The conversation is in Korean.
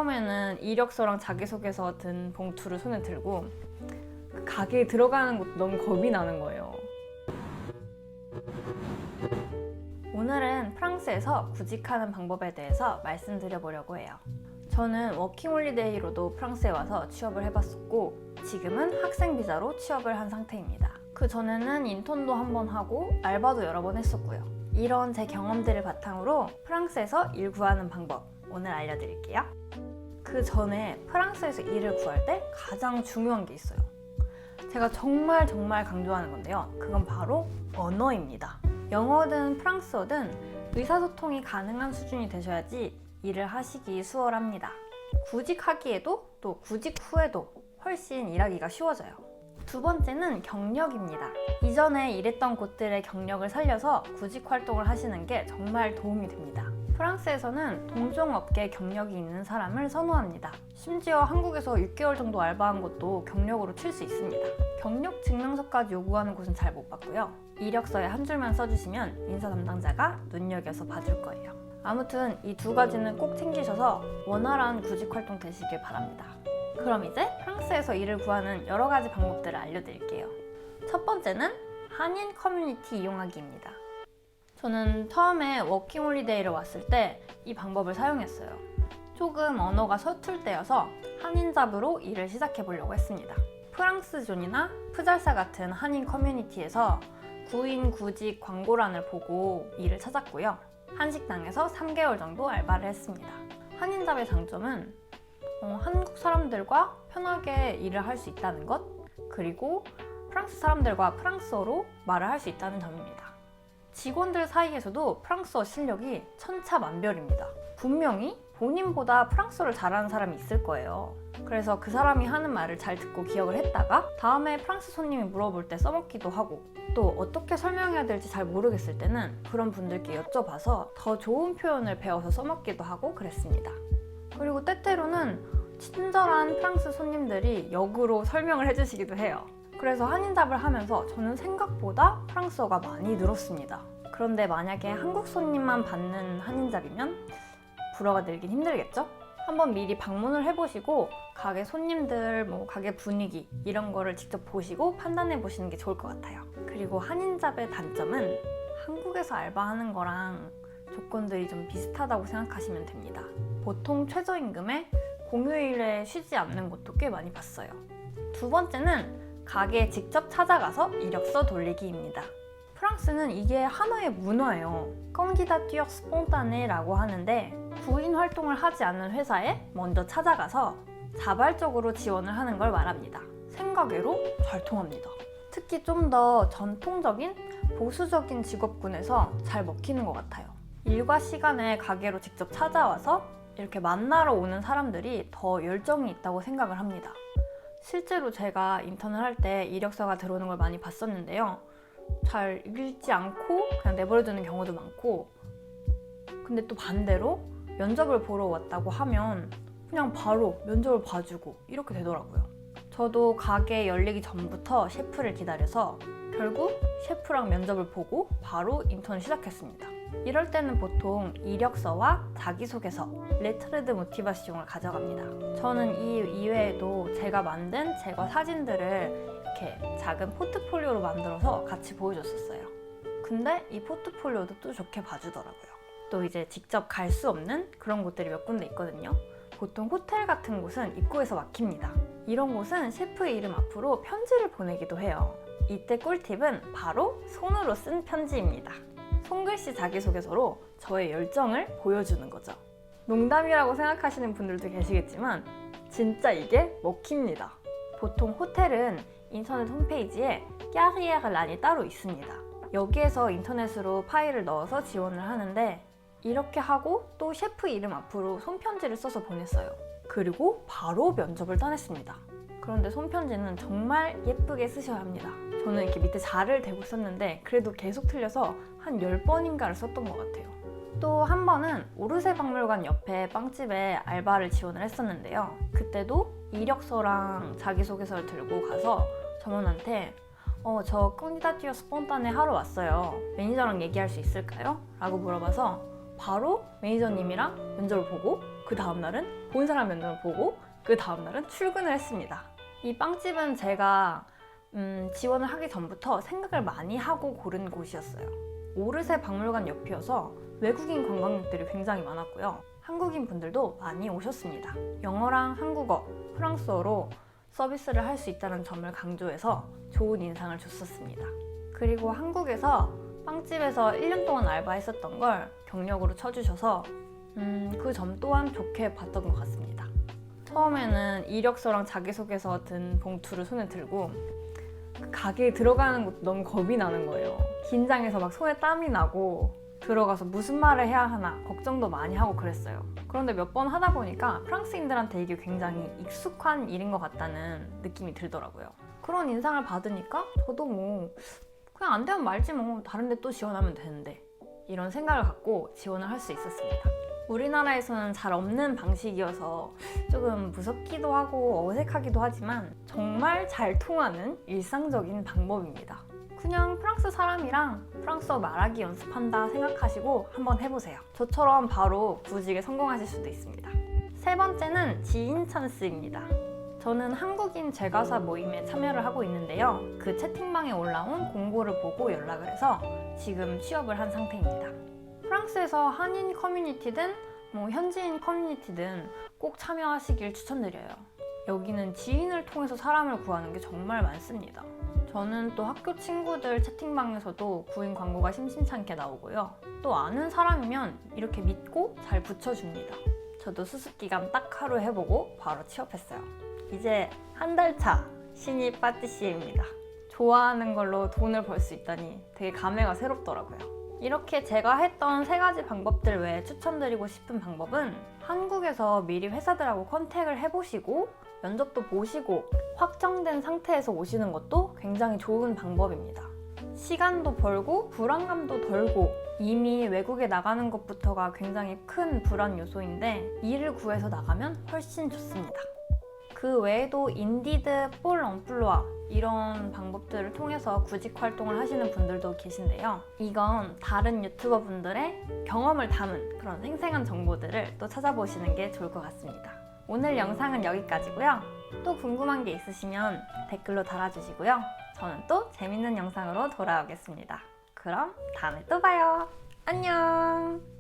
처음에는 이력서랑 자기소개서 든 봉투를 손에 들고 그 가게에 들어가는 것도 너무 겁이 나는 거예요. 오늘은 프랑스에서 구직하는 방법에 대해서 말씀드려보려고 해요. 저는 워킹홀리데이로도 프랑스에 와서 취업을 해봤었고 지금은 학생 비자로 취업을 한 상태입니다. 그 전에는 인턴도 한번 하고 알바도 여러 번 했었고요. 이런 제 경험들을 바탕으로 프랑스에서 일 구하는 방법 오늘 알려드릴게요. 그 전에 프랑스에서 일을 구할 때 가장 중요한 게 있어요. 제가 정말 강조하는 건데요. 그건 바로 언어입니다. 영어든 프랑스어든 의사소통이 가능한 수준이 되셔야지 일을 하시기 수월합니다. 구직하기에도 또 구직 후에도 훨씬 일하기가 쉬워져요. 두 번째는 경력입니다. 이전에 일했던 곳들의 경력을 살려서 구직 활동을 하시는 게 정말 도움이 됩니다. 프랑스에서는 동종업계 경력이 있는 사람을 선호합니다. 심지어 한국에서 6개월 정도 알바한 것도 경력으로 칠 수 있습니다. 경력 증명서까지 요구하는 곳은 잘 못 봤고요. 이력서에 한 줄만 써주시면 인사 담당자가 눈여겨서 봐줄 거예요. 아무튼 이 두 가지는 꼭 챙기셔서 원활한 구직 활동 되시길 바랍니다. 그럼 이제 프랑스에서 일을 구하는 여러 가지 방법들을 알려드릴게요. 첫 번째는 한인 커뮤니티 이용하기입니다. 저는 처음에 워킹홀리데이를 왔을 때 이 방법을 사용했어요. 조금 언어가 서툴 때여서 한인 잡으로 일을 시작해 보려고 했습니다. 프랑스존이나 푸잘사 같은 한인 커뮤니티에서 구인 구직 광고란을 보고 일을 찾았고요. 한식당에서 3개월 정도 알바를 했습니다. 한인 잡의 장점은 한국 사람들과 편하게 일을 할 수 있다는 것, 그리고 프랑스 사람들과 프랑스어로 말을 할 수 있다는 점입니다. 직원들 사이에서도 프랑스어 실력이 천차만별입니다. 분명히 본인보다 프랑스어를 잘하는 사람이 있을 거예요. 그래서 그 사람이 하는 말을 잘 듣고 기억을 했다가 다음에 프랑스 손님이 물어볼 때 써먹기도 하고, 또 어떻게 설명해야 될지 잘 모르겠을 때는 그런 분들께 여쭤봐서 더 좋은 표현을 배워서 써먹기도 하고 그랬습니다. 그리고 때때로는 친절한 프랑스 손님들이 역으로 설명을 해주시기도 해요. 그래서 한인잡을 하면서 저는 생각보다 프랑스어가 많이 늘었습니다. 그런데 만약에 한국 손님만 받는 한인잡이면 불어가 늘긴 힘들겠죠? 한번 미리 방문을 해보시고 가게 손님들, 가게 분위기 이런 거를 직접 보시고 판단해 보시는 게 좋을 것 같아요. 그리고 한인잡의 단점은 한국에서 알바하는 거랑 조건들이 좀 비슷하다고 생각하시면 됩니다. 보통 최저임금에 공휴일에 쉬지 않는 곳도 꽤 많이 봤어요. 두 번째는 가게에 직접 찾아가서 이력서 돌리기입니다. 프랑스는 이게 하나의 문화예요. candidature spontané라고 하는데 구인 활동을 하지 않는 회사에 먼저 찾아가서 자발적으로 지원을 하는 걸 말합니다. 생각외로 잘 통합니다. 특히 좀 더 전통적인 보수적인 직업군에서 잘 먹히는 것 같아요. 일과 시간에 가게로 직접 찾아와서 이렇게 만나러 오는 사람들이 더 열정이 있다고 생각을 합니다. 실제로 제가 인턴을 할 때 이력서가 들어오는 걸 많이 봤었는데요. 잘 읽지 않고 그냥 내버려두는 경우도 많고, 근데 또 반대로 면접을 보러 왔다고 하면 그냥 바로 면접을 봐주고 이렇게 되더라고요. 저도 가게 열리기 전부터 셰프를 기다려서 결국 셰프랑 면접을 보고 바로 인턴을 시작했습니다. 이럴 때는 보통 이력서와 자기소개서, 레트르 드 모티바시옹을 가져갑니다. 저는 이 이외에도 제가 만든 제거 사진들을 이렇게 작은 포트폴리오로 만들어서 같이 보여줬었어요. 근데 이 포트폴리오도 또 좋게 봐주더라고요. 또 이제 직접 갈 수 없는 그런 곳들이 몇 군데 있거든요. 보통 호텔 같은 곳은 입구에서 막힙니다. 이런 곳은 셰프의 이름 앞으로 편지를 보내기도 해요. 이때 꿀팁은 바로 손으로 쓴 편지입니다. 손글씨 자기소개서로 저의 열정을 보여주는 거죠. 농담이라고 생각하시는 분들도 계시겠지만 진짜 이게 먹힙니다. 보통 호텔은 인터넷 홈페이지에 까르이에르 란이 따로 있습니다. 여기에서 인터넷으로 파일을 넣어서 지원을 하는데 이렇게 하고 또 셰프 이름 앞으로 손편지를 써서 보냈어요. 그리고 바로 면접을 따냈습니다. 그런데 손편지는 정말 예쁘게 쓰셔야 합니다. 저는 이렇게 밑에 자를 대고 썼는데 그래도 계속 틀려서 한 10번인가를 썼던 것 같아요. 또 한 번은 오르세 박물관 옆에 빵집에 알바를 지원을 했었는데요. 그때도 이력서랑 자기소개서를 들고 가서 점원한테 저 candidature spontané 하러 왔어요. 매니저랑 얘기할 수 있을까요? 라고 물어봐서 바로 매니저님이랑 면접을 보고 그 다음날은 본 사람 면접을 보고 그 다음날은 출근을 했습니다. 이 빵집은 제가 지원을 하기 전부터 생각을 많이 하고 고른 곳이었어요. 오르세 박물관 옆이어서 외국인 관광객들이 굉장히 많았고요. 한국인 분들도 많이 오셨습니다. 영어랑 한국어, 프랑스어로 서비스를 할 수 있다는 점을 강조해서 좋은 인상을 줬었습니다. 그리고 한국에서 빵집에서 1년 동안 알바했었던 걸 경력으로 쳐주셔서 그 점 또한 좋게 봤던 것 같습니다. 처음에는 이력서랑 자기소개서 든 봉투를 손에 들고 그 가게에 들어가는 것도 너무 겁이 나는 거예요. 긴장해서 막 손에 땀이 나고 들어가서 무슨 말을 해야 하나 걱정도 많이 하고 그랬어요. 그런데 몇 번 하다 보니까 프랑스인들한테 이게 굉장히 익숙한 일인 것 같다는 느낌이 들더라고요. 그런 인상을 받으니까 저도 뭐 그냥 안 되면 말지 뭐 다른 데 또 지원하면 되는데 이런 생각을 갖고 지원을 할 수 있었습니다. 우리나라에서는 잘 없는 방식이어서 조금 무섭기도 하고 어색하기도 하지만 정말 잘 통하는 일상적인 방법입니다. 그냥 프랑스 사람이랑 프랑스어 말하기 연습한다 생각하시고 한번 해보세요. 저처럼 바로 구직에 성공하실 수도 있습니다. 세 번째는 지인 찬스입니다. 저는 한국인 제과사 모임에 참여를 하고 있는데요. 그 채팅방에 올라온 공고를 보고 연락을 해서 지금 취업을 한 상태입니다. 프랑스에서 한인 커뮤니티든 현지인 커뮤니티든 꼭 참여하시길 추천드려요. 여기는 지인을 통해서 사람을 구하는 게 정말 많습니다. 저는 또 학교 친구들 채팅방에서도 구인 광고가 심심찮게 나오고요. 또 아는 사람이면 이렇게 믿고 잘 붙여줍니다. 저도 수습기간 딱 하루 해보고 바로 취업했어요. 이제 한 달 차 신입 파티시에입니다. 좋아하는 걸로 돈을 벌 수 있다니 되게 감회가 새롭더라고요. 이렇게 제가 했던 3가지 방법들 외에 추천드리고 싶은 방법은 한국에서 미리 회사들하고 컨택을 해보시고 면접도 보시고 확정된 상태에서 오시는 것도 굉장히 좋은 방법입니다. 시간도 벌고 불안감도 덜고 이미 외국에 나가는 것부터가 굉장히 큰 불안 요소인데 일을 구해서 나가면 훨씬 좋습니다. 그 외에도 인디드, 폴 엠플로아 이런 방법들을 통해서 구직 활동을 하시는 분들도 계신데요. 이건 다른 유튜버 분들의 경험을 담은 그런 생생한 정보들을 또 찾아보시는 게 좋을 것 같습니다. 오늘 영상은 여기까지고요. 또 궁금한 게 있으시면 댓글로 달아주시고요. 저는 또 재밌는 영상으로 돌아오겠습니다. 그럼 다음에 또 봐요. 안녕!